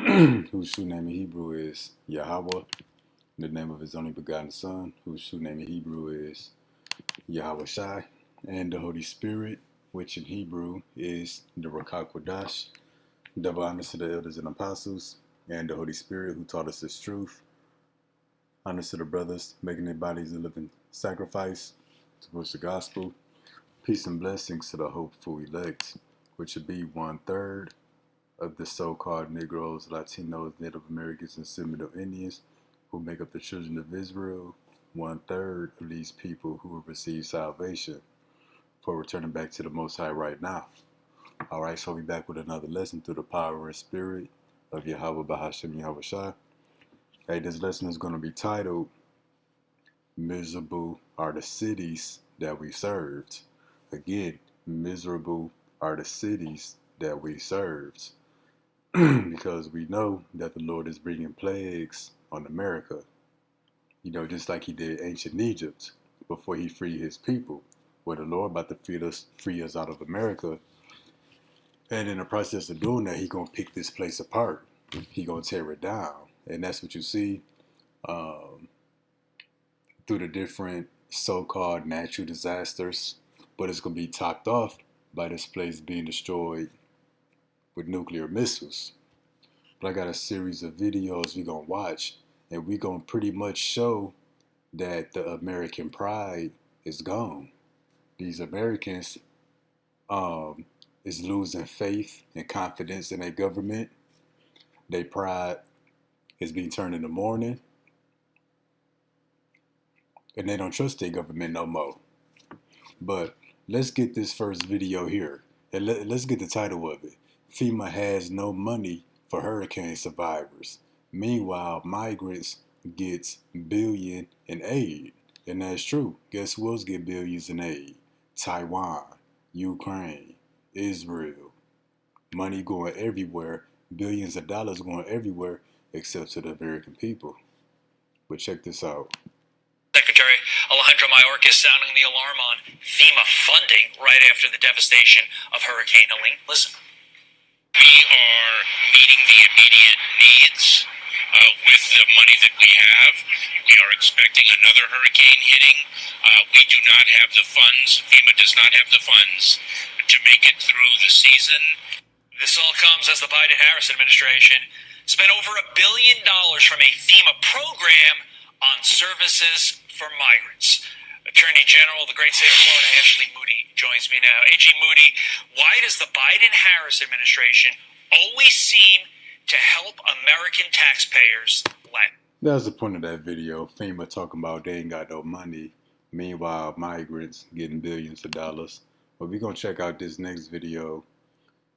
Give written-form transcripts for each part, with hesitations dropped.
whose true name in Hebrew is Yahweh, the name of his only begotten Son, whose true name in Hebrew is Yahweh Shai, and the Holy Spirit, which in Hebrew is the Rakak Wadash. Double honors to the elders and apostles, and the Holy Spirit who taught us this truth. Honors to the brothers, making their bodies a living sacrifice to push the gospel. Peace and blessings to the hopeful elect, which should be 1/3 of the so-called Negroes, Latinos, Native Americans, and Seminole Indians who make up the children of Israel. 1/3 of these people who will receive salvation for returning back to the Most High right now. All right, so we'll be back with another lesson through the power and spirit of Yahweh Bahashem Yahweh Shai. Hey, this lesson is going to be titled, Miserable Are the Cities That We Served. Again, miserable are the cities that we served. Because we know that the Lord is bringing plagues on America. You know, just like he did ancient Egypt before he freed his people. Where the Lord about to free us out of America. And in the process of doing that, he going to pick this place apart. He going to tear it down. And that's what you see through the different so-called natural disasters. But it's going to be topped off by this place being destroyed with nuclear missiles. But I got a series of videos we're going to watch, and we're going to pretty much show that the American pride is gone. These Americans is losing faith and confidence in their government. Their pride is being turned into mourning, and they don't trust their government no more. But let's get this first video here, and let's get the title of it. FEMA has no money for hurricane survivors. Meanwhile, migrants gets billion in aid. And that's true. Guess who else get billions in aid? Taiwan, Ukraine, Israel. Money going everywhere. Billions of dollars going everywhere except to the American people. But check this out. Secretary Alejandro Mayorkas sounding the alarm on FEMA funding right after the devastation of Hurricane Helene. Listen. We are meeting the immediate needs with the money that we have. We are expecting another hurricane hitting. We do not have the funds. FEMA does not have the funds to make it through the season. This all comes as the Biden-Harris administration spent over $1 billion from a FEMA program on services for migrants. Attorney General of the great state of Florida, Ashley Moody, joins me now. AG Moody, why does the Biden-Harris administration always seem to help American taxpayers lack? That was the point of that video. FEMA talking about they ain't got no money. Meanwhile, migrants getting billions of dollars. But we're going to check out this next video,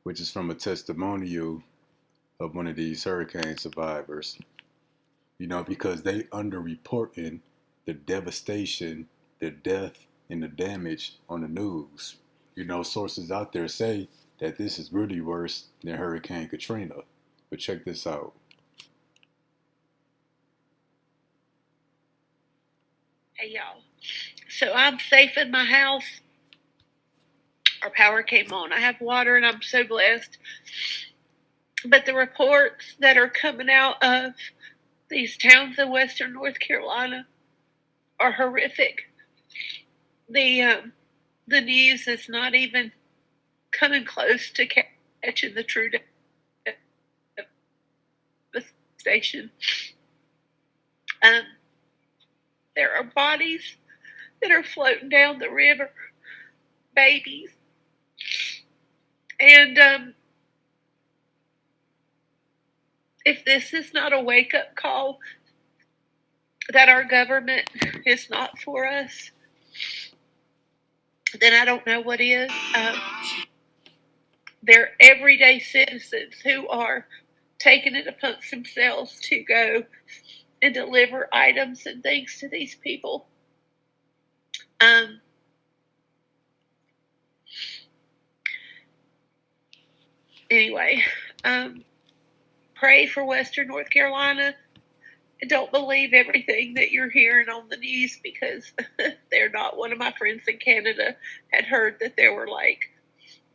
which is from a testimonial of one of these hurricane survivors. You know, because they underreporting the devastation, the death, and the damage on the news. You know, sources out there say that this is really worse than Hurricane Katrina. But check this out. Hey y'all, so I'm safe in my house. Our power came on. I have water and I'm so blessed. But the reports that are coming out of these towns in western North Carolina are horrific. The news is not even coming close to catching the true devastation. There are bodies that are floating down the river, babies. And if this is not a wake-up call that our government is not for us, then I don't know what is. They're everyday citizens who are taking it upon themselves to go and deliver items and things to these people. Anyway, pray for Western North Carolina. And don't believe everything that you're hearing on the news, because they're not. One of my friends in Canada had heard that there were like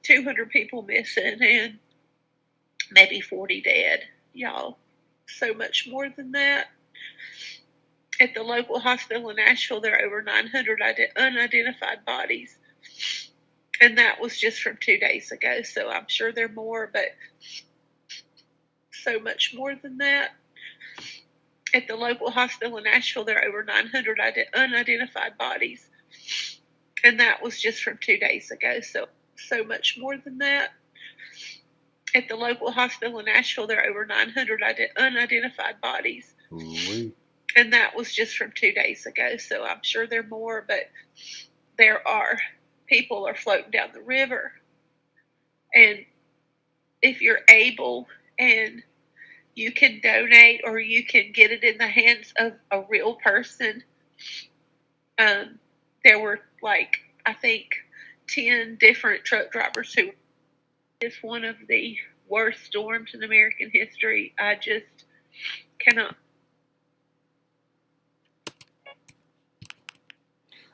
200 people missing and maybe 40 dead. y'all, so much more than that. At the local hospital in Asheville, there are over 900 unidentified bodies. And that was just from 2 days ago, so I'm sure there are more, but so much more than that. At the local hospital in Asheville, there are over 900 unidentified bodies. And that was just from 2 days ago, so much more than that. At the local hospital in Asheville, there are over 900 unidentified bodies. Ooh-wee. And that was just from 2 days ago, so I'm sure there are more, but there are. People are floating down the river. And if you're able and you can donate or you can get it in the hands of a real person, there were I think 10 different truck drivers who it's one of the worst storms in American history. I just cannot.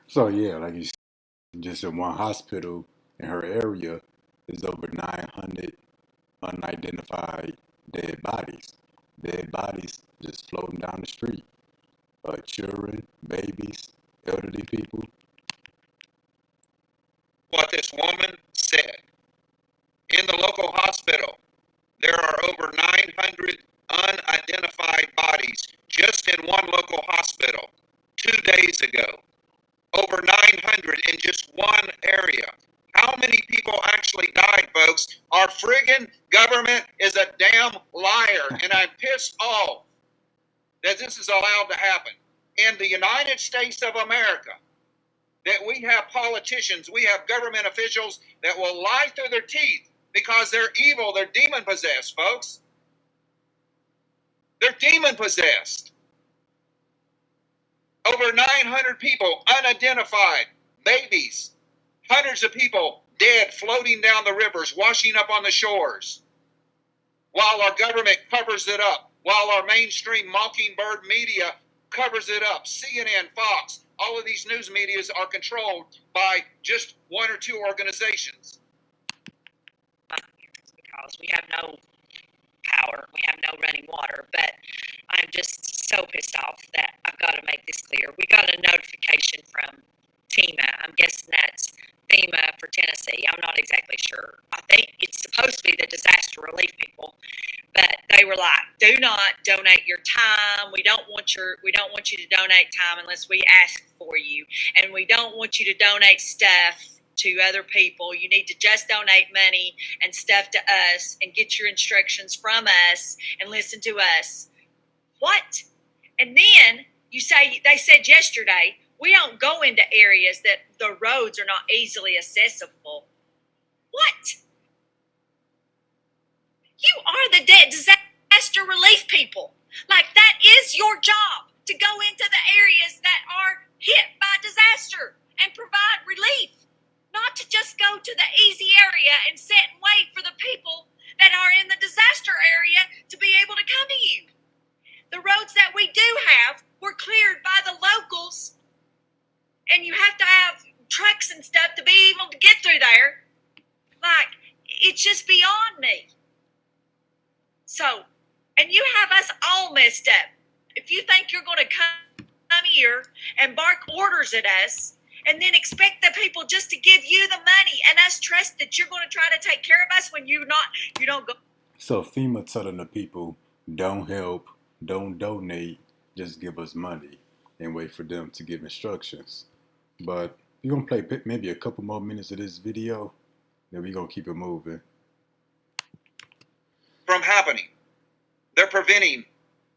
So yeah, like you said, just in one hospital in her area is over 900 unidentified dead bodies. Dead bodies just floating down the street. Children, babies, elderly people. What this woman said. In the local hospital, there are over 900 unidentified bodies just in one local hospital 2 days ago. Over 900 in just one area. How many people actually died, folks? Our friggin' government is a damn liar, and I'm pissed off that this is allowed to happen. In the United States of America, that we have politicians, we have government officials that will lie through their teeth because they're evil, they're demon-possessed, folks. They're demon-possessed. Over 900 people unidentified, babies, hundreds of people dead floating down the rivers, washing up on the shores, while our government covers it up, while our mainstream mockingbird media covers it up. CNN, Fox, all of these news medias are controlled by just one or two organizations. Because we have no power, we have no running water, but I'm just so pissed off that I've got to make this clear. We got a notification from FEMA. I'm guessing that's FEMA for Tennessee. I'm not exactly sure. I think it's supposed to be the disaster relief people, but they were like, "Do not donate your time. We don't want you to donate time unless we ask for you, and we don't want you to donate stuff to other people. You need to just donate money and stuff to us and get your instructions from us and listen to us." What? And then they said yesterday, we don't go into areas that the roads are not easily accessible. What? You are the disaster relief people. Like, that is your job, to go into the areas that are hit by disaster and provide relief. Not to just go to the easy area and sit and wait for the people that are in the disaster area to be able to come to you. The roads that we do have were cleared by the locals, and you have to have trucks and stuff to be able to get through there. Like, it's just beyond me. So, and you have us all messed up. If you think you're going to come here and bark orders at us, and then expect the people just to give you the money and us trust that you're going to try to take care of us when you don't go. So FEMA telling the people, don't help, don't donate, just give us money and wait for them to give instructions. But we're going to play maybe a couple more minutes of this video, then we're going to keep it moving. From happening. They're preventing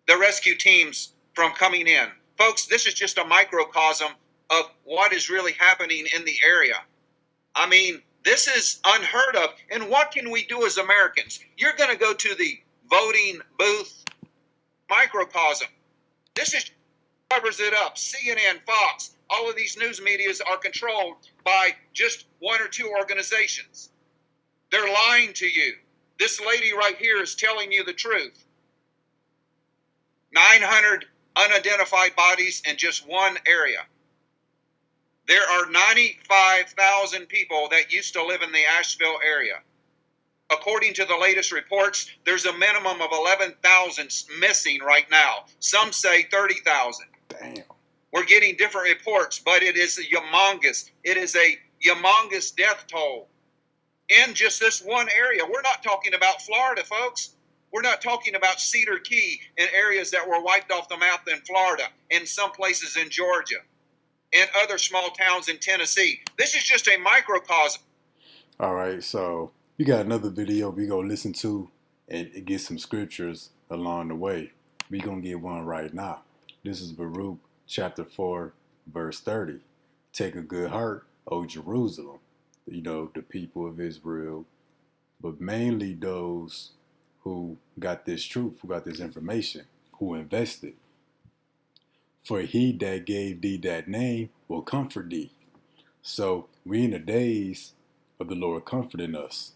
the rescue teams from coming in. Folks, this is just a microcosm of what is really happening in the area. I mean, this is unheard of. And what can we do as Americans? You're going to go to the voting booth. Microcosm. This is covers it up. CNN, Fox, all of these news medias are controlled by just one or two organizations. They're lying to you. This lady right here is telling you the truth. 900 unidentified bodies in just one area. There are 95,000 people that used to live in the Asheville area. According to the latest reports, there's a minimum of 11,000 missing right now. Some say 30,000. Damn. We're getting different reports, but it is humongous. It is a humongous death toll in just this one area. We're not talking about Florida, folks. We're not talking about Cedar Key and areas that were wiped off the map in Florida, and some places in Georgia, and other small towns in Tennessee. This is just a microcosm. All right, so we got another video we gonna listen to and get some scriptures along the way. We gonna get one right now. This is Baruch chapter 4, verse 30. Take a good heart, O Jerusalem. You know, the people of Israel, but mainly those who got this truth, who got this information, who invested. For he that gave thee that name will comfort thee. So we in the days of the Lord comforting us.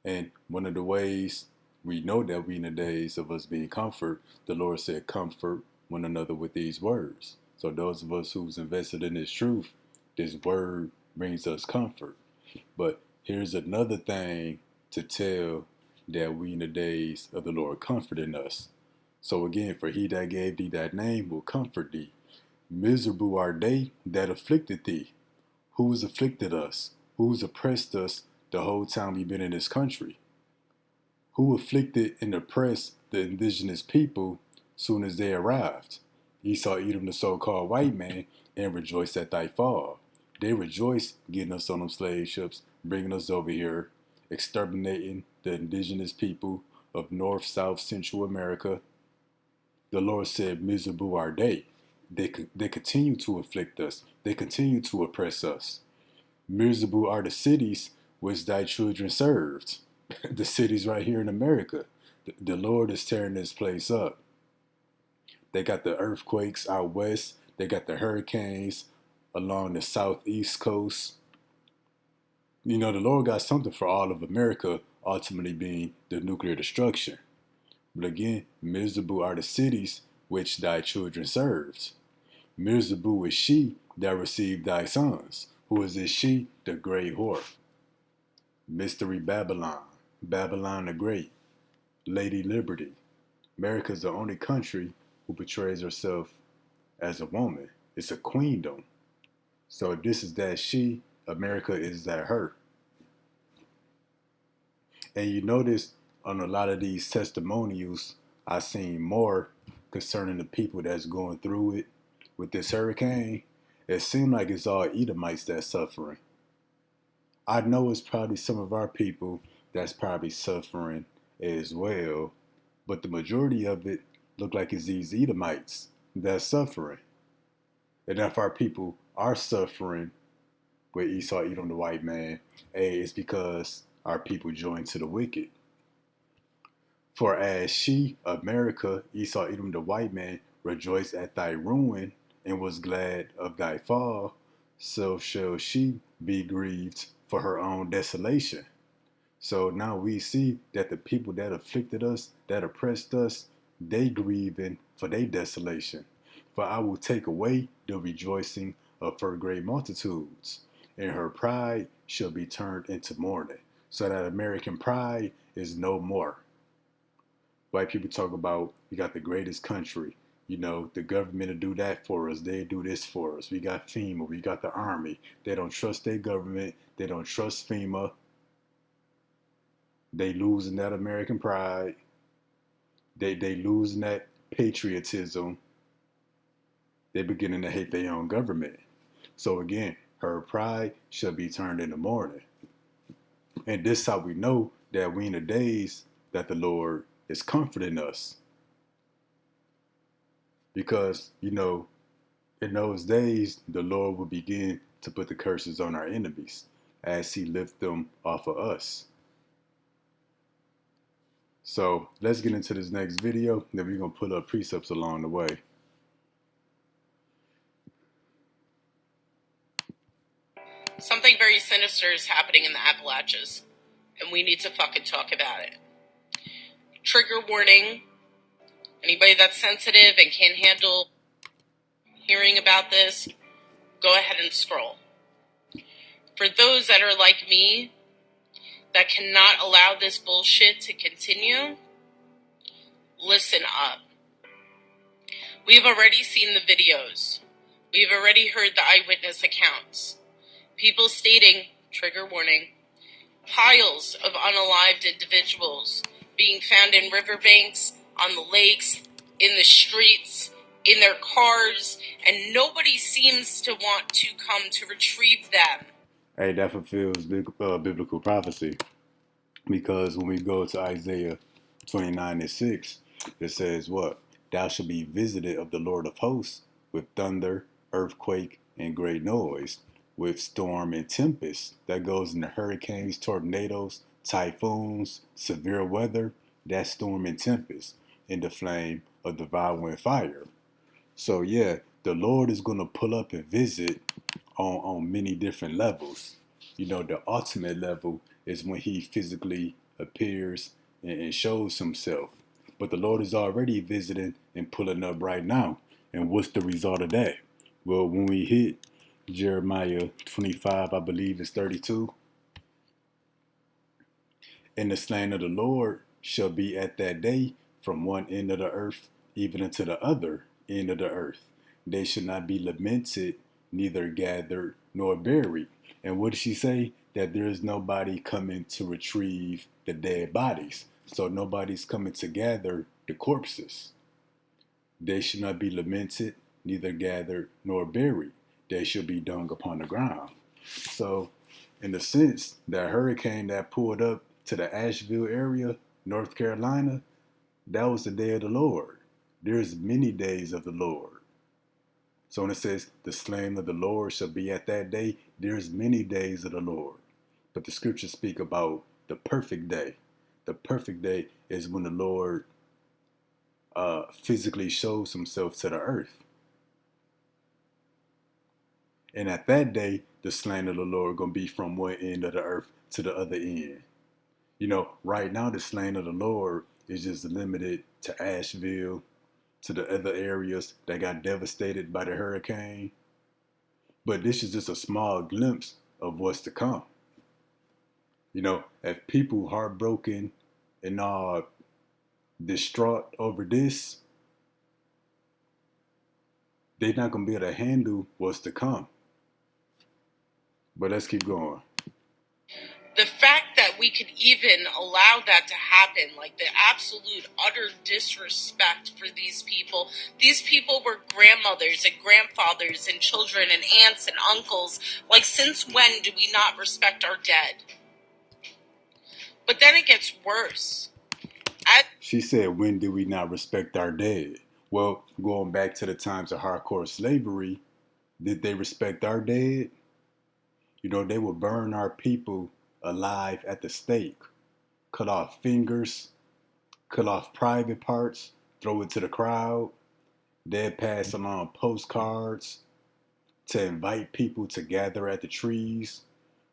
And one of the ways we know that we in the days of us being comfort, the Lord said, comfort one another with these words. So those of us who's invested in this truth, this word brings us comfort. But here's another thing to tell that we in the days of the Lord comforting us. So again, for he that gave thee that name will comfort thee. Miserable are they that afflicted thee. Who's afflicted us? Who's oppressed us the whole time we've been in this country? Who afflicted and oppressed the indigenous people soon as they arrived? Esau, Edom, the so-called white man, and rejoiced at thy fall. They rejoiced getting us on them slave ships, bringing us over here, exterminating the indigenous people of North, South, Central America. The Lord said, miserable are they. They continue to afflict us. They continue to oppress us. Miserable are the cities which thy children served. The cities right here in America. The Lord is tearing this place up. They got the earthquakes out west. They got the hurricanes along the southeast coast. You know, the Lord got something for all of America, ultimately being the nuclear destruction. But again, miserable are the cities which thy children served. Miserable is she that received thy sons. Who is this she? The great whore. Mystery Babylon. Babylon the Great. Lady Liberty. America's the only country who portrays herself as a woman. It's a queendom. So if this is that she, America is that her. And you notice on a lot of these testimonials, I seen more concerning the people that's going through it with this hurricane. It seemed like it's all Edomites that's suffering. I know it's probably some of our people that's probably suffering as well, but the majority of it look like it's these Edomites that's suffering. And if our people are suffering with Esau, Edom, the white man, it's because our people joined to the wicked. For as she, America, Esau, Edom, the white man, rejoiced at thy ruin and was glad of thy fall, so shall she be grieved for her own desolation. So now we see that the people that afflicted us, that oppressed us, they grieving for their desolation. For I will take away the rejoicing of her great multitudes, and her pride shall be turned into mourning. So that American pride is no more. White people talk about, we got the greatest country. You know, the government will do that for us. They do this for us. We got FEMA. We got the Army. They don't trust their government. They don't trust FEMA. They losing that American pride. They losing that patriotism. They beginning to hate their own government. So again, her pride shall be turned into mourning. And this is how we know that we in the days that the Lord is comforting us. Because, you know, in those days, the Lord will begin to put the curses on our enemies as he lifts them off of us. So let's get into this next video. Then we're going to put up precepts along the way. Something very sinister is happening in the Appalachians, and we need to fucking talk about it. Trigger warning. Anybody that's sensitive and can't handle hearing about this, go ahead and scroll. For those that are like me, that cannot allow this bullshit to continue, listen up. We've already seen the videos. We've already heard the eyewitness accounts. People stating, trigger warning, piles of unalived individuals being found in riverbanks, on the lakes, in the streets, in their cars, and nobody seems to want to come to retrieve them. Hey, that fulfills biblical prophecy, because when we go to Isaiah 29:6, it says what? Thou shalt be visited of the Lord of hosts with thunder, earthquake, and great noise, with storm and tempest. That goes into hurricanes, tornadoes, typhoons, severe weather. That's storm and tempest, in the flame of devouring fire. So yeah, the Lord is going to pull up and visit on many different levels. The ultimate level is when he physically appears and shows himself. But the Lord is already visiting and pulling up right now. And what's the result of that? Well, when we hit Jeremiah 25, I believe it's 32. And the slain of the Lord shall be at that day from one end of the earth even unto the other end of the earth. They shall not be lamented, neither gathered nor buried. And what did she say? That there is nobody coming to retrieve the dead bodies. So nobody's coming to gather the corpses. They shall not be lamented, neither gathered nor buried. They shall be dung upon the ground. So, in the sense, that hurricane that pulled up to the Asheville area, North Carolina, that was the day of the Lord. There's many days of the Lord. So when it says, the slain of the Lord shall be at that day, there's many days of the Lord. But the scriptures speak about the perfect day. The perfect day is when the Lord physically shows himself to the earth. And at that day, the slain of the Lord going to be from one end of the earth to the other end. Right now, the slain of the Lord is just limited to Asheville, to the other areas that got devastated by the hurricane. But this is just a small glimpse of what's to come. If people heartbroken and distraught over this, they're not going to be able to handle what's to come. But let's keep going. The fact that we could even allow that to happen, like the absolute utter disrespect for these people. These people were grandmothers and grandfathers and children and aunts and uncles. Like, since when do we not respect our dead? But then it gets worse. She said, when do we not respect our dead? Well, going back to the times of hardcore slavery, did they respect our dead? They would burn our people alive at the stake, cut off fingers, cut off private parts, throw it to the crowd. They'd pass along postcards to invite people to gather at the trees,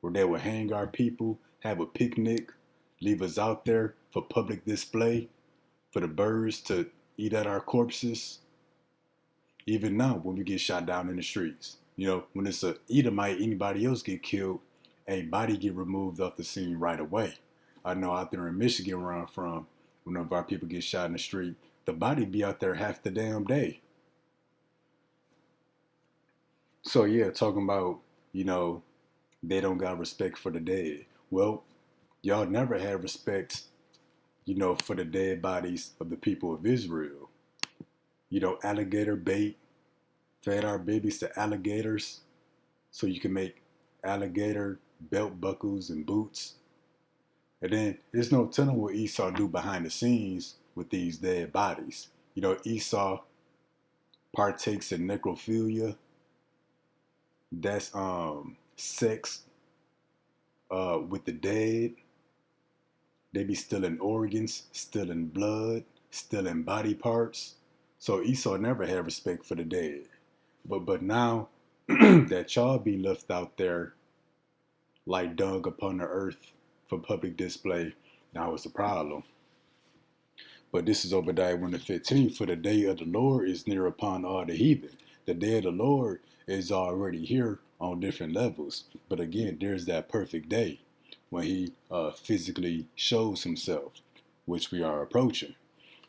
where they would hang our people, have a picnic, leave us out there for public display, for the birds to eat at our corpses. Even now, when we get shot down in the streets, when it's a Edomite, anybody else get killed, a body get removed off the scene right away. I know out there in Michigan where I'm from, whenever our people get shot in the street, the body be out there half the damn day. So yeah, talking about, they don't got respect for the dead. Well, y'all never had respect, for the dead bodies of the people of Israel. Alligator bait, fed our babies to alligators so you can make alligator belt buckles and boots. And then there's no telling what Esau do behind the scenes with these dead bodies. Esau partakes in necrophilia. That's sex with the dead. They be stealing organs, stealing blood, stealing body parts. So Esau never had respect for the dead. But now that y'all be left out there like dung upon the earth for public display, now it's a problem. But this is Obadiah 1:15. For the day of the Lord is near upon all the heathen. The day of the Lord is already here on different levels. But again, there's that perfect day when he physically shows himself, which we are approaching.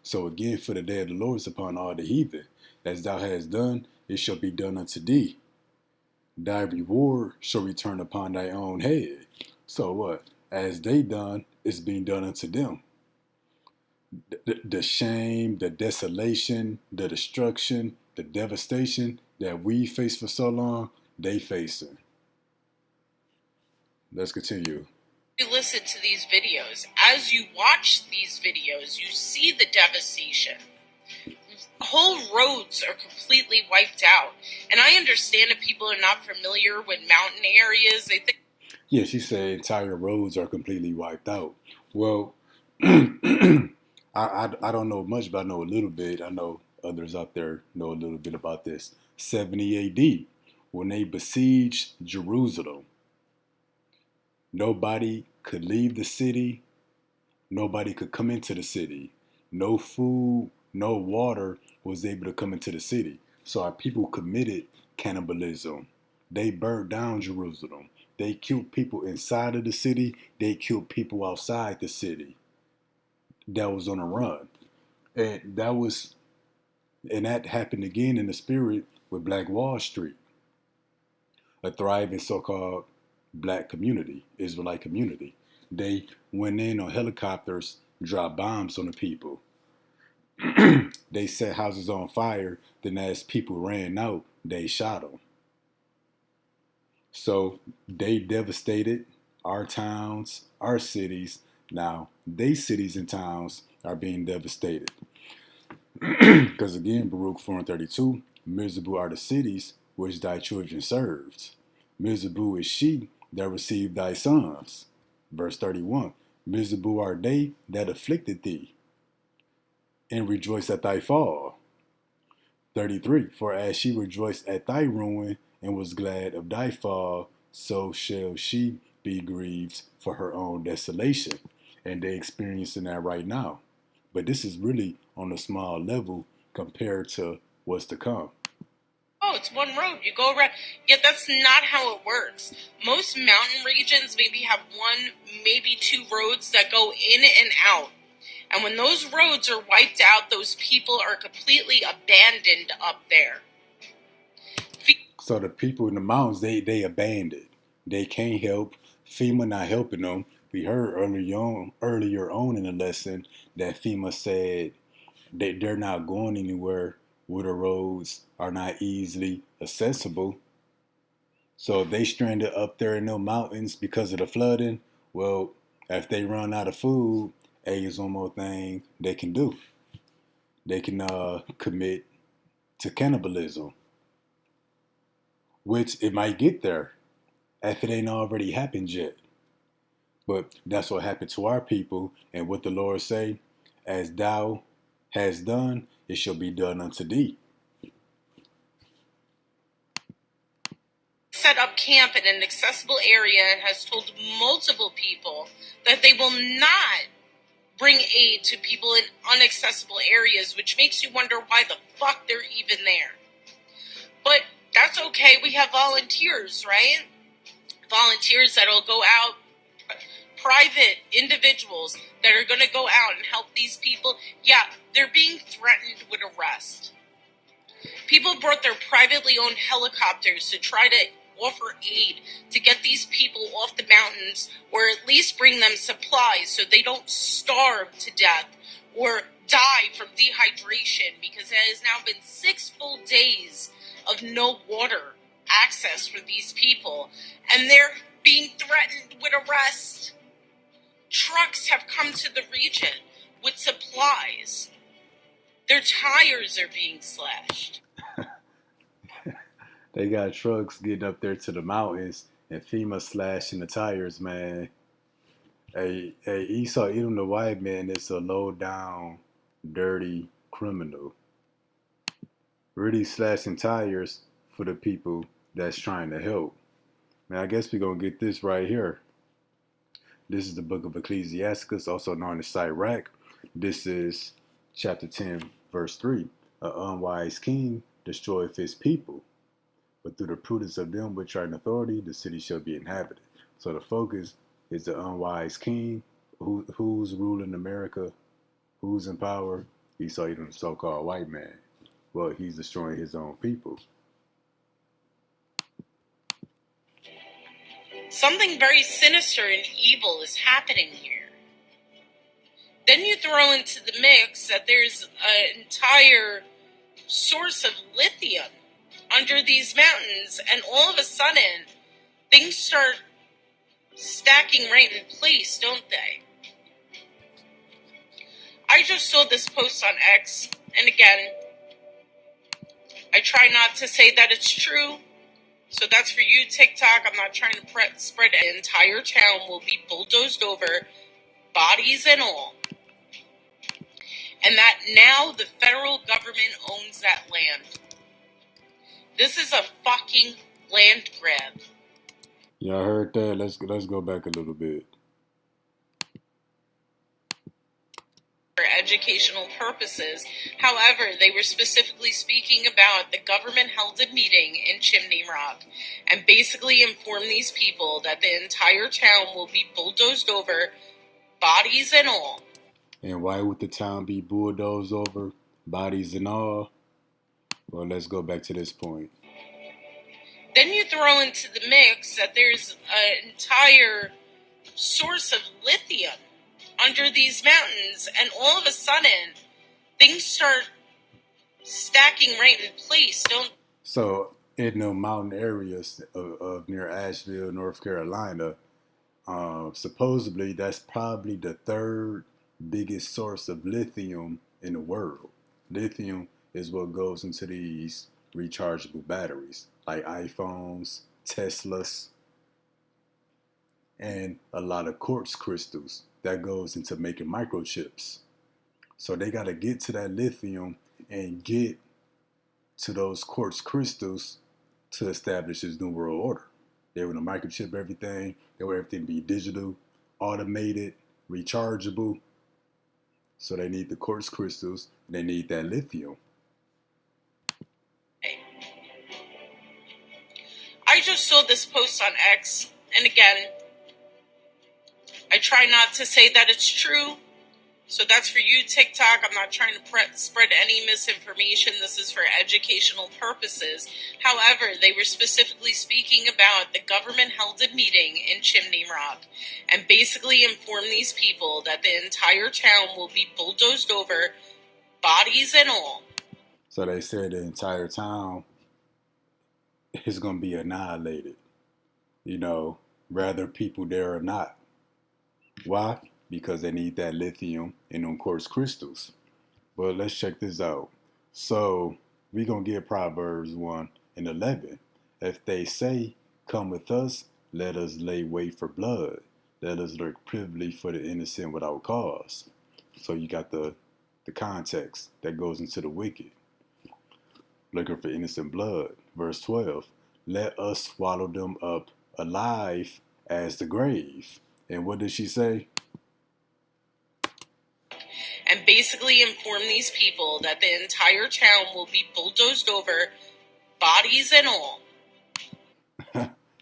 So again, for the day of the Lord is upon all the heathen. As thou hast done, it shall be done unto thee. Thy reward shall return upon thy own head. So what? As they done, it's being done unto them. The shame, the desolation, the destruction, the devastation that we face for so long, they facing. Let's continue. You listen to these videos. As you watch these videos, you see the devastation. Whole roads are completely wiped out. And I understand if people are not familiar with mountain areas, they think. Yeah, she said entire roads are completely wiped out. Well, I don't know much, but I know a little bit. I know others out there know a little bit about this. 70 AD, when they besieged Jerusalem, nobody could leave the city. Nobody could come into the city. No food, no water was able to come into the city. So our people committed cannibalism. They burned down Jerusalem. They killed people inside of the city. They killed people outside the city that was on a run. And that happened again in the spirit with Black Wall Street, a thriving so-called black community, Israelite community. They went in on helicopters, dropped bombs on the people. They set houses on fire. Then as people ran out, they shot them. So they devastated our towns, our cities. Now, they cities and towns are being devastated. Because again, Baruch 4 and 32, miserable are the cities which thy children served. Miserable is she that received thy sons. Verse 31, miserable are they that afflicted thee, and rejoice at thy fall. 33, for as she rejoiced at thy ruin, and was glad of thy fall, so shall she be grieved for her own desolation. And they're experiencing that right now. But this is really on a small level compared to what's to come. Oh, it's one road. You go around. Yet that's not how it works. Most mountain regions maybe have one, maybe two roads that go in and out. And when those roads are wiped out, those people are completely abandoned up there. So the people in the mountains, they abandoned. They can't help. FEMA not helping them. We heard earlier on in the lesson that FEMA said that they're not going anywhere where the roads are not easily accessible. So if they stranded up there in the mountains because of the flooding, well, if they run out of food, is one more thing they can do. They can commit to cannibalism, which it might get there if it ain't already happened yet. But that's what happened to our people, and what the Lord say, as thou hast done, it shall be done unto thee. Set up camp in an accessible area and has told multiple people that they will not bring aid to people in inaccessible areas, which makes you wonder why the fuck they're even there. But that's okay. We have volunteers, right? Volunteers that'll go out, private individuals that are going to go out and help these people. Yeah, they're being threatened with arrest. People brought their privately owned helicopters to try to offer aid to get these people off the mountains, or at least bring them supplies so they don't starve to death or die from dehydration, because it has now been 6 full days of no water access for these people, and they're being threatened with arrest. Trucks have come to the region with supplies. Their tires are being slashed. They got trucks getting up there to the mountains and FEMA slashing the tires, man. Hey, Esau Edom the white man is a low down, dirty criminal. Really slashing tires for the people that's trying to help. Man, I guess we're going to get this right here. This is the book of Ecclesiasticus, also known as Sirach. This is chapter 10, verse 3. An unwise king destroyeth his people, but through the prudence of them which are in authority, the city shall be inhabited. So the focus is the unwise king. Who's ruling America? Who's in power? He's the so-called white man. Well, he's destroying his own people. Something very sinister and evil is happening here. Then you throw into the mix that there's an entire source of lithium under these mountains, and all of a sudden, things start stacking right in place, don't they? I just saw this post on X, and again, I try not to say that it's true, so that's for you, TikTok. I'm not trying to spread an entire town will be bulldozed over, bodies and all. And that now the federal government owns that land. This is a fucking land grab. Y'all heard that? Let's go back a little bit. For educational purposes. However, they were specifically speaking about the government held a meeting in Chimney Rock and basically informed these people that the entire town will be bulldozed over, bodies and all. And why would the town be bulldozed over, bodies and all? Well, let's go back to this point. Then you throw into the mix that there's an entire source of lithium under these mountains, and all of a sudden, things start stacking right in place, don't? So, in the mountain areas of near Asheville, North Carolina, supposedly that's probably the third biggest source of lithium in the world. Lithium is what goes into these rechargeable batteries, like iPhones, Teslas, and a lot of quartz crystals that goes into making microchips. So they got to get to that lithium and get to those quartz crystals to establish this new world order. They want to microchip everything. They want everything to be digital, automated, rechargeable. So they need the quartz crystals. They need that lithium. I just saw this post on X, and again, I try not to say that it's true, so that's for you, TikTok. I'm not trying to spread any misinformation. This is for educational purposes. However, they were specifically speaking about the government held a meeting in Chimney Rock and basically informed these people that the entire town will be bulldozed over, bodies and all. So they said the entire town is going to be annihilated. Whether people there or not. Why? Because they need that lithium and them quartz crystals. But let's check this out. So we're going to get Proverbs 1:11. If they say, come with us, let us lay wait for blood. Let us lurk privily for the innocent without cause. So you got the context that goes into the wicked. Looking for innocent blood. Verse 12. Let us swallow them up alive as the grave. And what did she say? And basically inform these people that the entire town will be bulldozed over, bodies and all.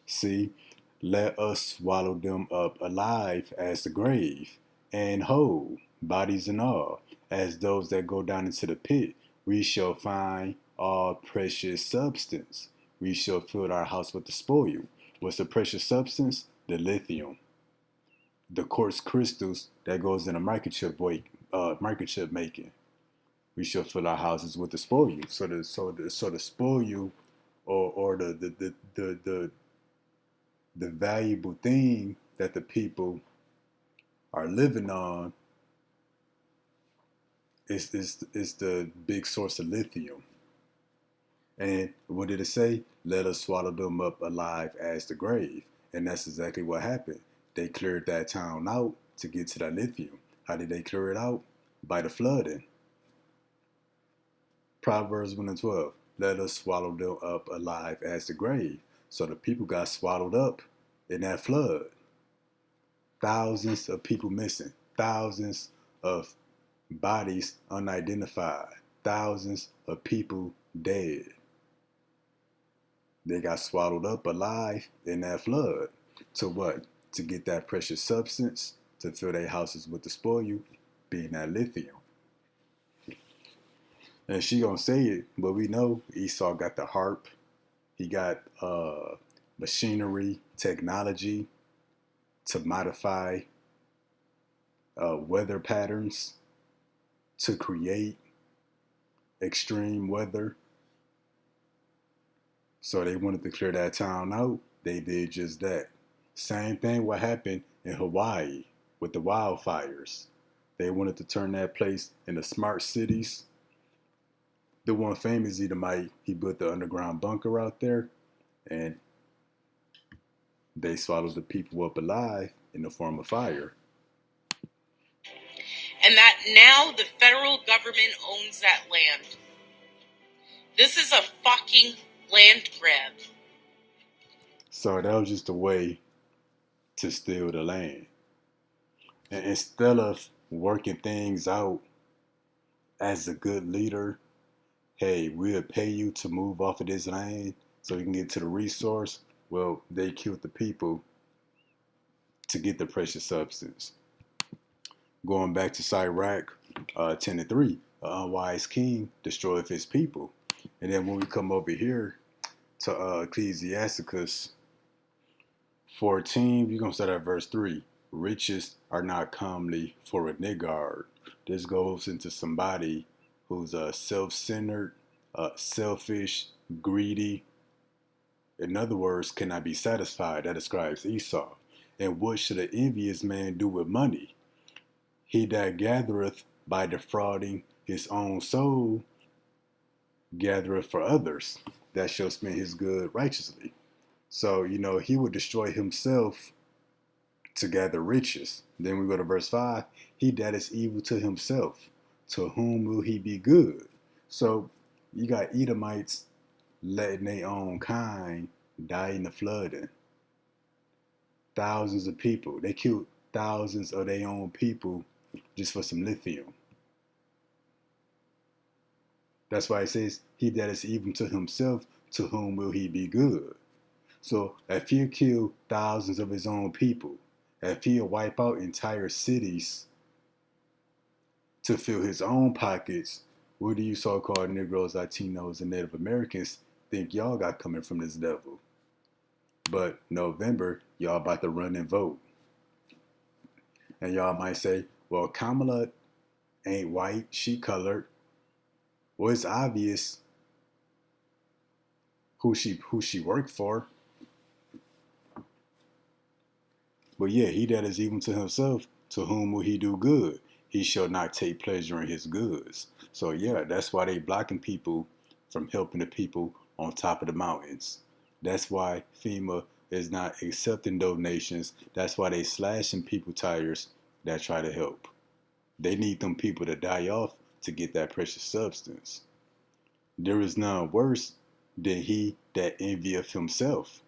See, let us swallow them up alive as the grave, and whole, bodies and all, as those that go down into the pit. We shall find all precious substance. We shall fill our house with the spoil. What's the precious substance? The lithium. The quartz crystals that goes in a microchip making. We shall fill our houses with the spoil. So the spoil, or the valuable thing that the people are living on is the big source of lithium. And what did it say? Let us swallow them up alive as the grave. And that's exactly what happened. They cleared that town out to get to that lithium. How did they clear it out? By the flooding. Proverbs 1:12. Let us swallow them up alive as the grave. So the people got swallowed up in that flood. Thousands of people missing. Thousands of bodies unidentified. Thousands of people dead. They got swallowed up alive in that flood. To what? to get that precious substance to fill their houses with the spoil, being that lithium. And she gonna say it, but we know Esau got the harp. He got machinery, technology to modify weather patterns, to create extreme weather. So they wanted to clear that town out. They did just that. Same thing what happened in Hawaii with the wildfires. They wanted to turn that place into smart cities. The one famous Edomite, he built the underground bunker out there, and they swallowed the people up alive in the form of fire. And that now the federal government owns that land. This is a fucking land grab. So that was just a way to steal the land. And instead of working things out as a good leader, hey, we'll pay you to move off of this land so we can get to the resource. Well, they killed the people to get the precious substance. Going back to Sirach 10:3, an unwise king destroyeth his people. And then when we come over here to Ecclesiasticus 14, we're going to start at verse 3. Riches are not comely for a niggard. This goes into somebody who's self-centered, selfish, greedy. In other words, cannot be satisfied. That describes Esau. And what should an envious man do with money? He that gathereth by defrauding his own soul gathereth for others, that shall spend his good righteously. So, he would destroy himself to gather riches. Then we go to verse 5. He that is evil to himself, to whom will he be good? So you got Edomites letting their own kind die in the flooding. Thousands of people. They killed thousands of their own people just for some lithium. That's why it says, he that is evil to himself, to whom will he be good? So if he'll kill thousands of his own people, if he'll wipe out entire cities to fill his own pockets, what do you so-called Negroes, Latinos, and Native Americans think y'all got coming from this devil? But November, y'all about to run and vote. And y'all might say, well, Kamala ain't white, she colored. Well, it's obvious who she worked for. But yeah, he that is evil to himself, to whom will he do good? He shall not take pleasure in his goods. So yeah, that's why they blocking people from helping the people on top of the mountains. That's why FEMA is not accepting donations. That's why they slashing people tires that try to help. They need them people to die off to get that precious substance. There is none worse than he that envieth himself.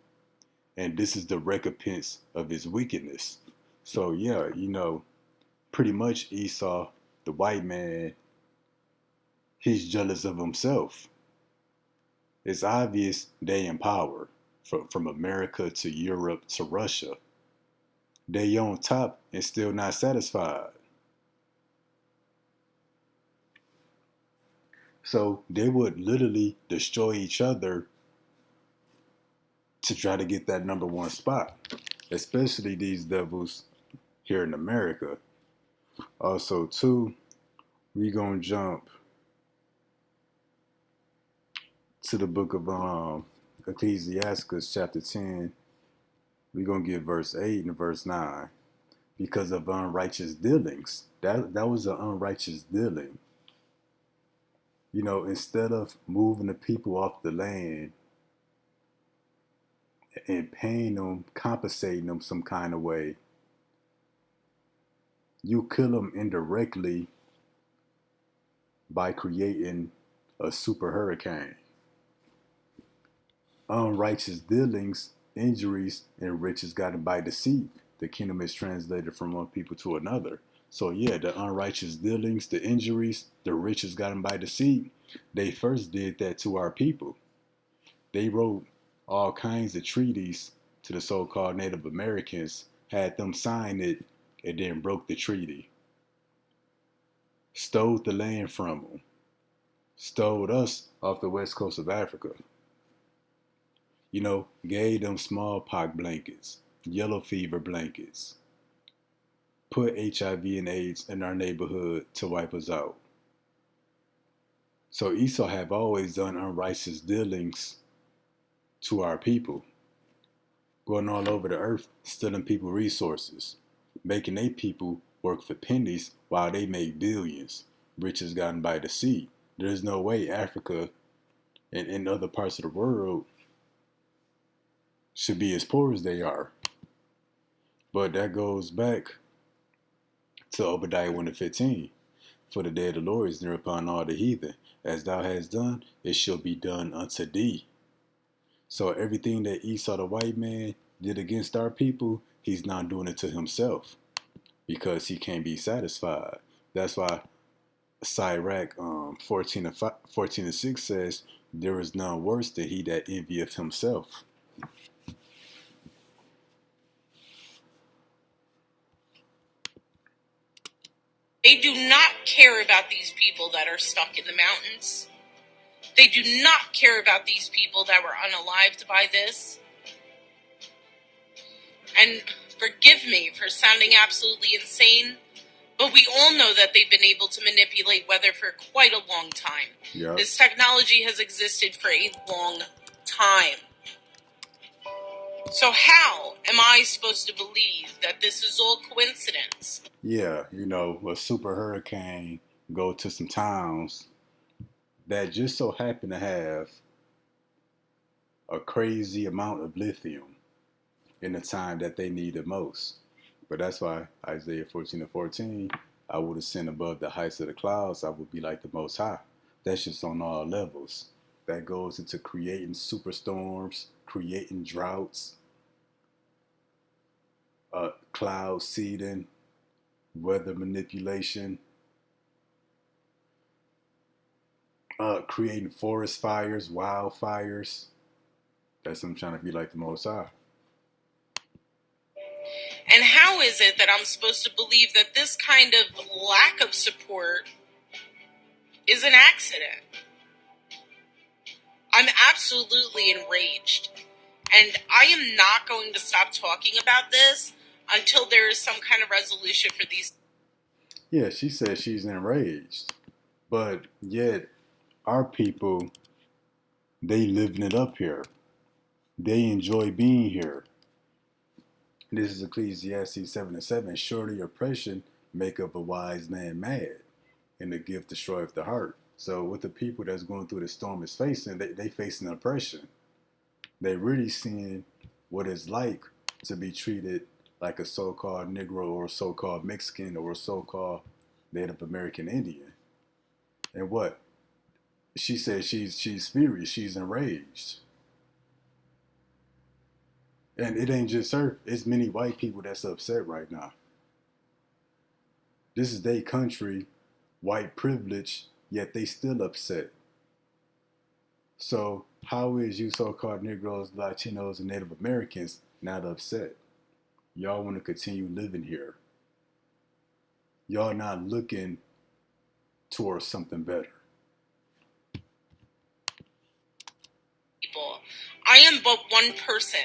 And this is the recompense of his wickedness. So yeah, pretty much Esau, the white man, he's jealous of himself. It's obvious they in power, from America to Europe to Russia. They on top and still not satisfied. So they would literally destroy each other to try to get that number one spot, especially these devils here in America. Also, too, we gonna jump to the book of Ecclesiasticus chapter 10. We're gonna get verse 8 and verse 9. Because of unrighteous dealings. That was an unrighteous dealing. Instead of moving the people off the land and paying them, compensating them some kind of way, you kill them indirectly by creating a super hurricane. Unrighteous dealings, injuries, and riches gotten by deceit. The kingdom is translated from one people to another. So yeah, the unrighteous dealings, the injuries, the riches gotten by deceit, they first did that to our people. They wrote all kinds of treaties to the so-called Native Americans had them sign it, and then broke the treaty. Stole the land from them. Stole us off the west coast of Africa. Gave them smallpox blankets, yellow fever blankets, put HIV and AIDS in our neighborhood to wipe us out. So Esau have always done unrighteous dealings to our people, going all over the earth, stealing people resources, making their people work for pennies while they make billions, riches gotten by the sea. There's no way Africa and other parts of the world should be as poor as they are. But that goes back to Obadiah 1:15. For the day of the Lord is near upon all the heathen. As thou hast done, it shall be done unto thee. So everything that Esau the white man did against our people, he's not doing it to himself because he can't be satisfied. That's why Sirach 14:6 says, there is none worse than he that envieth himself. They do not care about these people that are stuck in the mountains. They do not care about these people that were unalived by this. And forgive me for sounding absolutely insane, but we all know that they've been able to manipulate weather for quite a long time. Yep. This technology has existed for a long time. So how am I supposed to believe that this is all coincidence? Yeah, a super hurricane go to some towns that just so happen to have a crazy amount of lithium in the time that they need it most. But that's why Isaiah 14:14, I would ascend above the heights of the clouds. I would be like the Most High. That's just on all levels. That goes into creating superstorms, creating droughts, cloud seeding, weather manipulation, creating forest fires, wildfires. That's them trying to be like the Most High. And how is it that I'm supposed to believe that this kind of lack of support is an accident? I'm absolutely enraged. And I am not going to stop talking about this until there is some kind of resolution for these. Yeah, she says she's enraged. But yet, our people, they living it up here. They enjoy being here. This is Ecclesiastes 7:7. Surely oppression maketh a wise man mad, and the gift destroyeth the heart. So what the people that's going through the storm is facing, they facing oppression. They really seeing what it's like to be treated like a so-called Negro or a so-called Mexican or a so-called Native American Indian. And what? She says she's furious, she's enraged. And it ain't just her, it's many white people that's upset right now. This is their country, white privilege, yet they still upset. So how is you so-called Negroes, Latinos, and Native Americans not upset? Y'all want to continue living here. Y'all not looking towards something better. People. I am but one person.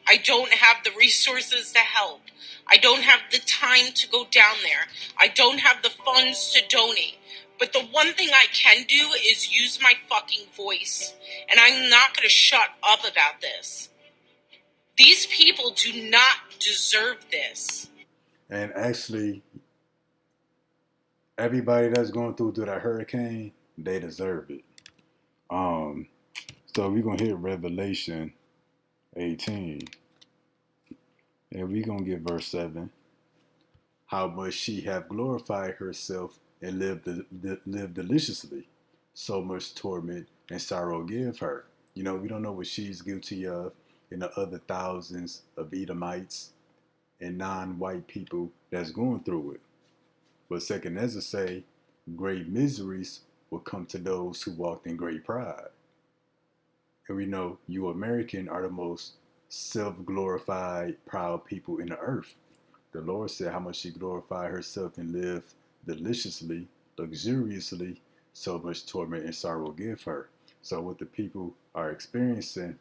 I don't have the resources to help. I don't have the time to go down there. I don't have the funds to donate. But the one thing I can do is use my fucking voice. And I'm not going to shut up about this. These people do not deserve this. And actually, everybody that's going through that hurricane, they deserve it. So we're going to hit Revelation 18. And we're going to get verse 7. How much she hath glorified herself and lived deliciously. So much torment and sorrow give her. We don't know what she's guilty of and the other thousands of Edomites and non-white people that's going through it. But Second Ezra say, great miseries will come to those who walked in great pride. And we know you American are the most self-glorified, proud people in the earth. The Lord said how much she glorified herself and lived deliciously, luxuriously, so much torment and sorrow give her. So what the people are experiencing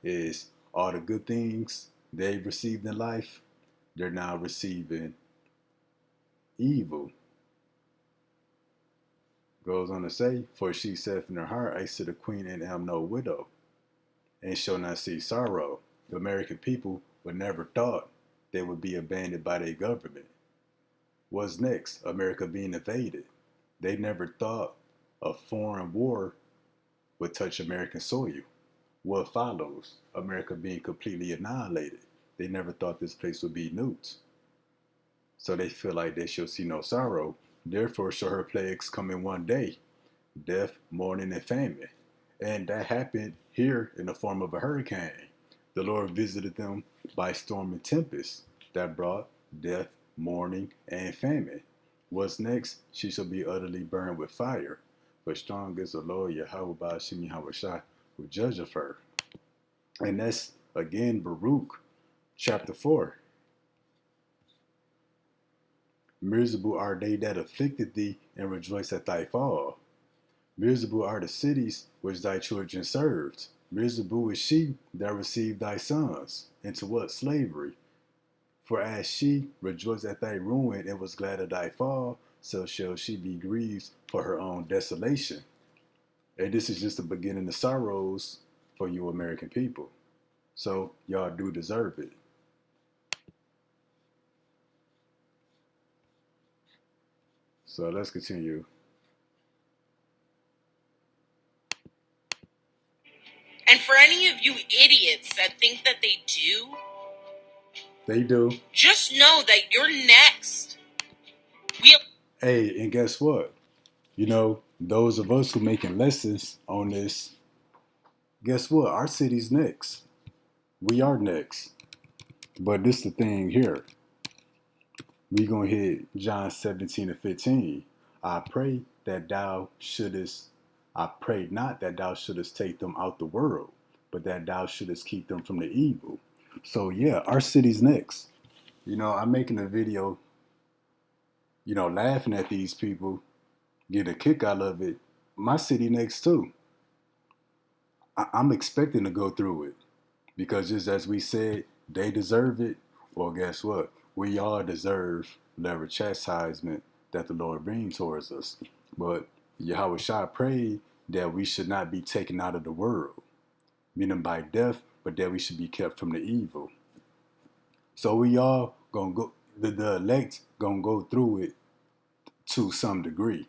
is all the good things they've received in life, they're now receiving evil. Goes on to say, for she saith in her heart, I sit a queen and am no widow, and shall not see sorrow. The American people would never thought they would be abandoned by their government. What's next? America being invaded. They never thought a foreign war would touch American soil. What follows? America being completely annihilated. They never thought this place would be nuked. So they feel like they shall see no sorrow. Therefore shall her plagues come in one day, death, mourning, and famine. And that happened here in the form of a hurricane. The Lord visited them by storm and tempest that brought death, mourning, and famine. What's next? She shall be utterly burned with fire. But strong is the Lord Yahweh Ba'ashim Yahweh who judge of her. And that's again Baruch chapter 4. Miserable are they that afflicted thee, and rejoice at thy fall. Miserable are the cities which thy children served. Miserable is she that received thy sons. Into what? Slavery. For as she rejoiced at thy ruin and was glad at thy fall, so shall she be grieved for her own desolation. And this is just the beginning of sorrows for you American people. So y'all do deserve it. So let's continue. And for any of you idiots that think that they do, just know that you're next. Hey, and guess what? You know, those of us who making lessons on this, guess what? Our city's next. We are next. But this the thing here. We gonna hit John 17 and 15. I pray not that thou shouldest take them out the world, but that thou shouldest keep them from the evil. So yeah, our city's next. You know, I'm making a video, laughing at these people, get a kick out of it. My city next too. I'm expecting to go through it because just as we said, they deserve it. Well, guess what? We all deserve whatever chastisement that the Lord brings towards us. But Yahweh Shah prayed that we should not be taken out of the world, meaning by death, but that we should be kept from the evil. So we all gonna go, the elect gonna go through it to some degree.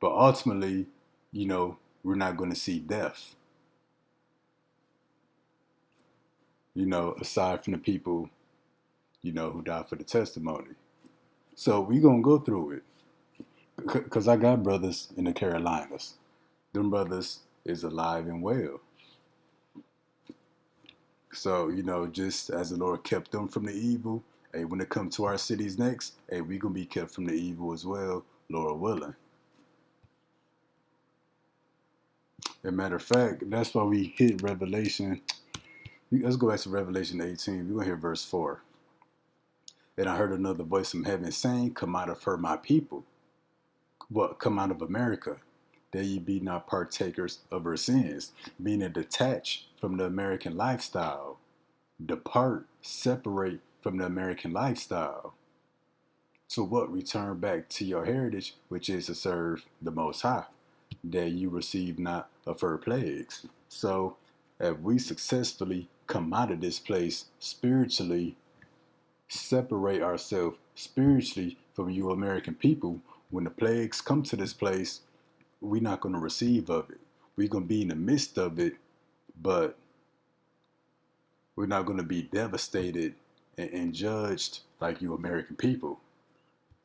But ultimately, we're not gonna see death. Aside from the people, who died for the testimony. So we gonna go through it. Because I got brothers in the Carolinas. Them brothers is alive and well. So, just as the Lord kept them from the evil, hey, when it comes to our cities next, hey, we going to be kept from the evil as well, Lord willing. As a matter of fact, that's why we hit Revelation. Let's go back to Revelation 18. We're going to hear verse 4. And I heard another voice from heaven saying, come out of her, my people. What? Come out of America, that ye be not partakers of her sins, meaning detach from the American lifestyle. Depart, separate from the American lifestyle. To what? Return back to your heritage, which is to serve the Most High, that you receive not of her plagues. So, if we successfully come out of this place spiritually, separate ourselves spiritually from you American people, when the plagues come to this place, we're not going to receive of it. We're going to be in the midst of it, but we're not going to be devastated and judged like you American people,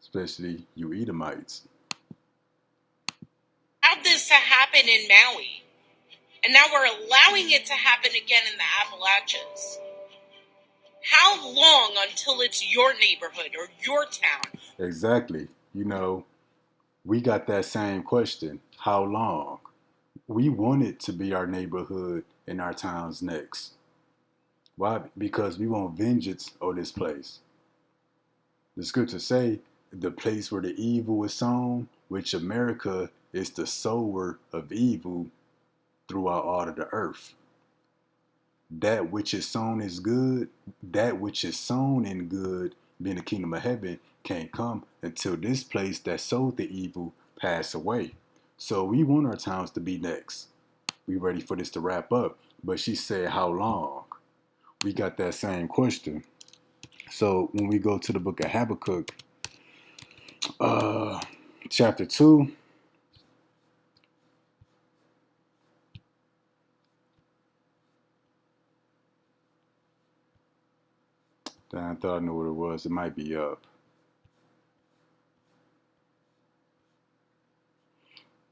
especially you Edomites. Allowed this to happen in Maui, and now we're allowing it to happen again in the Appalachians. How long until it's your neighborhood or your town? Exactly. We got that same question. How long? We want it to be our neighborhood and our towns next. Why? Because we want vengeance on this place. The scriptures say the place where the evil is sown, which America is the sower of evil throughout all of the earth. That which is sown is good. That which is sown in good, being the kingdom of heaven, can't come until this place that sowed the evil pass away. So we want our times to be next. We ready for this to wrap up. But she said, how long? We got that same question. So when we go to the book of Habakkuk, chapter 2, I thought I knew what it was. It might be up.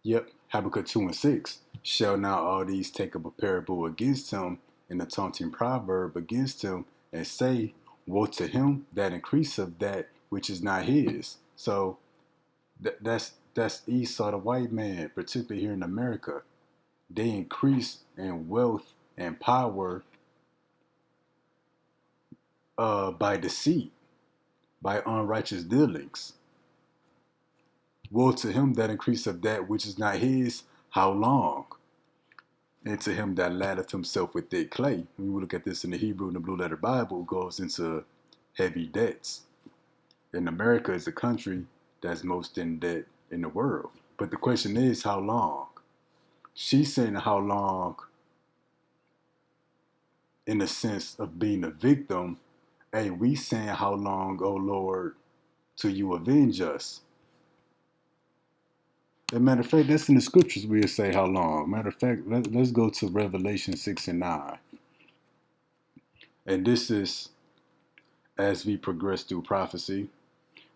Yep, Habakkuk 2 and 6. Shall not all these take up a parable against him, and a taunting proverb against him, and say, woe to him that increaseth that which is not his. So that's Esau, the white man, particularly here in America. They increase in wealth and power by deceit, by unrighteous dealings. Woe to him that increaseth that which is not his, how long? And to him that laddeth himself with thick clay. When we look at this in the Hebrew and the Blue Letter Bible, it goes into heavy debts. And America is the country that's most in debt in the world. But the question is, how long? She's saying how long in the sense of being a victim. Hey, we saying how long, oh Lord, till you avenge us. As a matter of fact, that's in the scriptures we'll say how long. Matter of fact, let's go to Revelation 6 and 9. And this is as we progress through prophecy.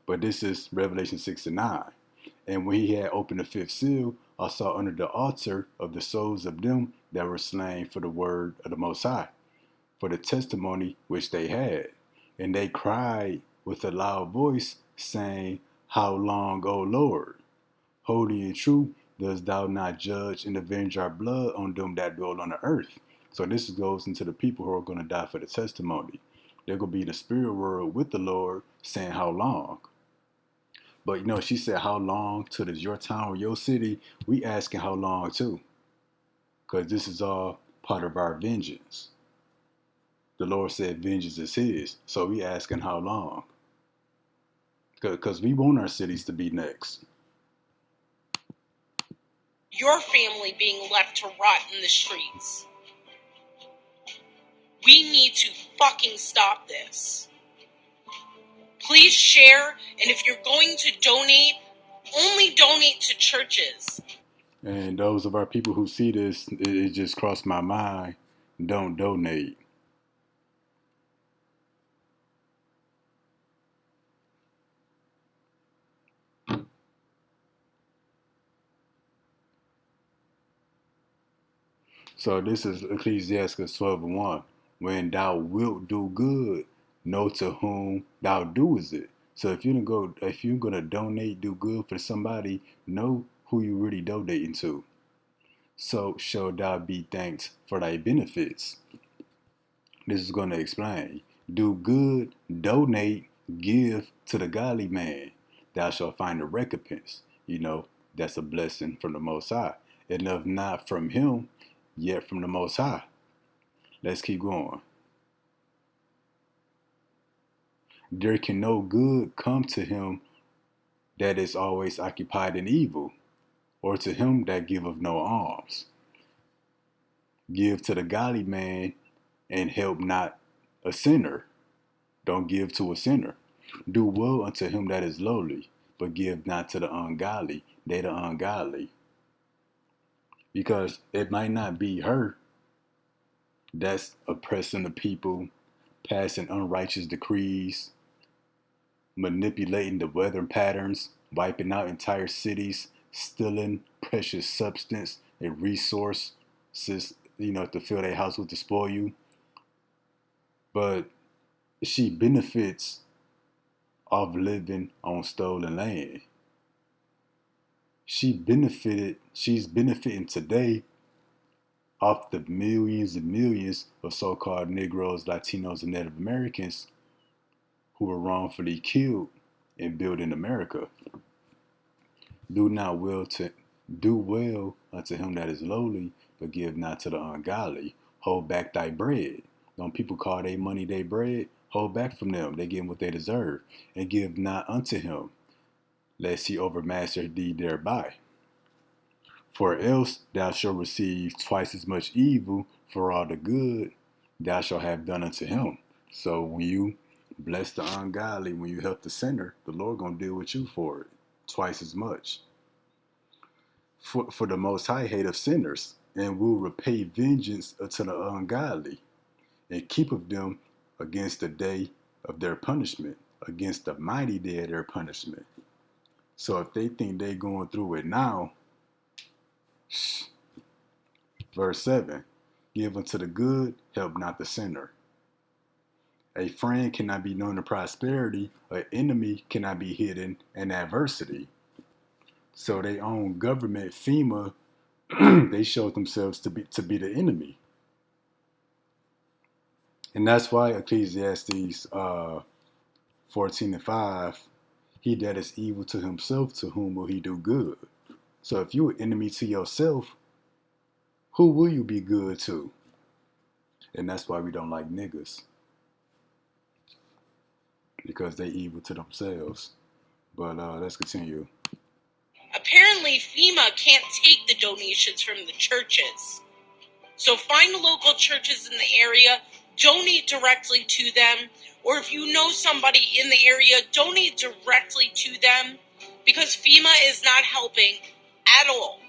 But this is Revelation 6 and 9. And when he had opened the fifth seal, I saw under the altar of the souls of them that were slain for the word of the Most High, for the testimony which they had. And they cried with a loud voice, saying, how long, O Lord? Holy and true, dost thou not judge and avenge our blood on them that dwell on the earth? So this goes into the people who are going to die for the testimony. They're going to be in the spirit world with the Lord saying, how long? But she said, how long till it's your town or your city? We asking how long too. Because this is all part of our vengeance. The Lord said vengeance is his. So we asking how long? Because we want our cities to be next. Your family being left to rot in the streets. We need to fucking stop this. Please share, and if you're going to donate, only donate to churches. And those of our people who see this, it just crossed my mind, don't donate. So this is Ecclesiastes 12 and 1. When thou wilt do good, know to whom thou doest it. So if you're gonna donate, do good for somebody, know who you really donating to. So shall thou be thanked for thy benefits. This is gonna explain. Do good, donate, give to the godly man. Thou shalt find a recompense. That's a blessing from the Most High. And if not from him, yet from the Most High. Let's keep going. There can no good come to him that is always occupied in evil, or to him that giveth no alms. Give to the godly man, and help not a sinner. Don't give to a sinner. Do well unto him that is lowly, but give not to the ungodly. They the ungodly. Because it might not be her that's oppressing the people, passing unrighteous decrees, manipulating the weather patterns, wiping out entire cities, stealing precious substance and resources, to fill their house with to spoil you. But she benefits of living on stolen land. She's benefiting today off the millions and millions of so-called Negroes, Latinos, and Native Americans who were wrongfully killed in building America. Do not well to do well unto him that is lowly, but give not to the ungodly. Hold back thy bread. Don't people call their money their bread? Hold back from them. They give what they deserve. And give not unto him, lest he overmaster thee thereby. For else thou shalt receive twice as much evil for all the good thou shalt have done unto him. So when you bless the ungodly, when you help the sinner, the Lord gonna deal with you for it twice as much. For the Most High hateth sinners, and will repay vengeance unto the ungodly, and keepeth them against the day of their punishment, against the mighty day of their punishment. So if they think they going through it now, verse 7, give unto the good, help not the sinner. A friend cannot be known in prosperity, an enemy cannot be hidden in adversity. So they own government, FEMA, they showed themselves to be the enemy. And that's why Ecclesiastes 14:5, he that is evil to himself, to whom will he do good? So if you're an enemy to yourself, who will you be good to? And that's why we don't like niggas. Because they evil to themselves. But let's continue. Apparently, FEMA can't take the donations from the churches. So find local churches in the area, donate directly to them, or if you know somebody in the area, donate directly to them, because FEMA is not helping at all.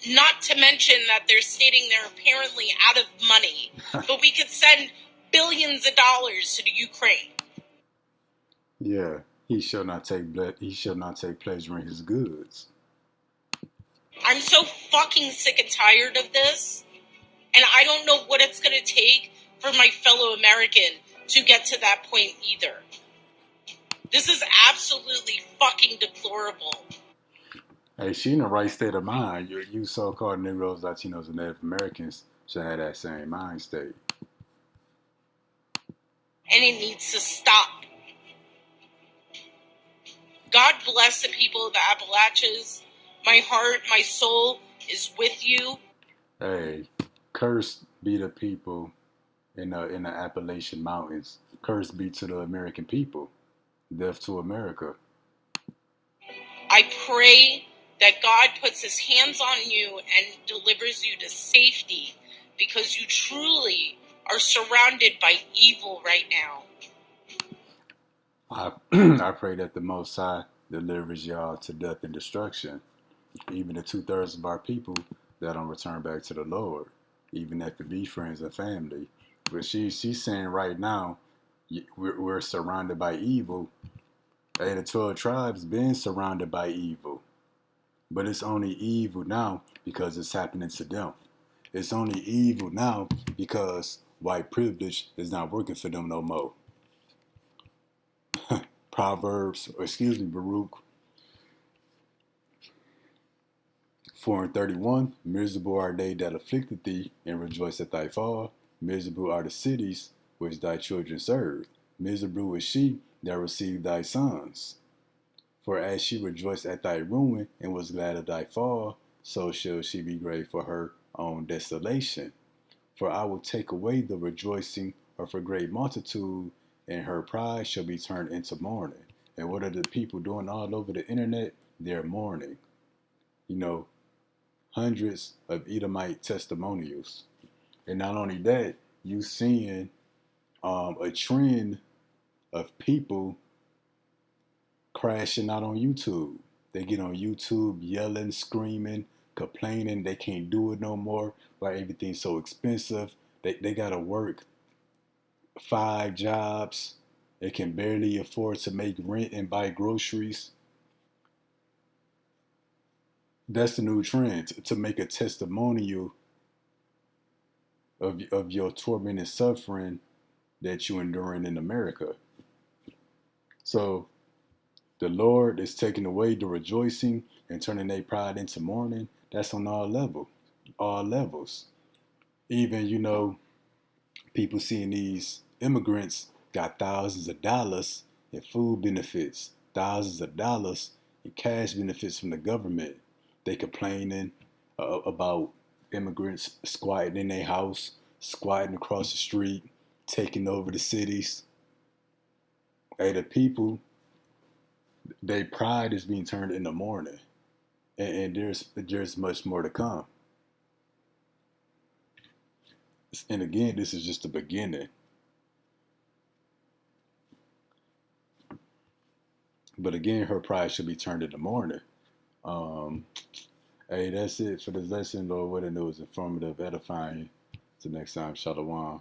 Not to mention that they're stating they're apparently out of money, but we could send billions of dollars to the Ukraine. Yeah, he shall not take pleasure in his goods. I'm so fucking sick and tired of this, and I don't know what it's going to take for my fellow American to get to that point either. This is absolutely fucking deplorable. Hey, she in the right state of mind. You so-called Negroes, Latinos, and Native Americans should have that same mind state. And it needs to stop. God bless the people of the Appalachians. My heart, my soul is with you. Hey, cursed be the people in the Appalachian Mountains. Cursed be to the American people. Death to America. I pray that God puts his hands on you and delivers you to safety, because you truly are surrounded by evil right now. I pray that the Most High delivers y'all to death and destruction. Even the 2/3 of our people that don't return back to the Lord, even if it be friends and family. But she's saying right now, we're surrounded by evil. Hey, the 12 tribes been surrounded by evil. But it's only evil now because it's happening to them. It's only evil now because white privilege is not working for them no more. Baruch 4:31, miserable are they that afflicted thee, and rejoice at thy fall. Miserable are the cities which thy children serve. Miserable is she that received thy sons. For as she rejoiced at thy ruin, and was glad at thy fall, so shall she be grieved for her own desolation. For I will take away the rejoicing of her great multitude, and her pride shall be turned into mourning. And what are the people doing all over the internet? They're mourning. You know, hundreds of Edomite testimonials. And not only that, you seeing a trend of people crashing out on YouTube. They get on YouTube yelling, screaming, complaining they can't do it no more. Why everything's so expensive. They gotta work 5 jobs. They can barely afford to make rent and buy groceries. That's the new trend, to make a testimonial of your torment and suffering that you're enduring in America. So the Lord is taking away the rejoicing and turning their pride into mourning. That's on all levels. even, people seeing these immigrants got thousands of dollars in food benefits, thousands of dollars in cash benefits from the government. They complaining about immigrants squatting in their house, squatting across the street, taking over the cities. Hey, the people, their pride is being turned into mourning, and there's much more to come. And again, this is just the beginning. But again, her pride should be turned into mourning. Um, Hey, that's it for this lesson, Lord. What it was informative, edifying. Till next time, Shalom.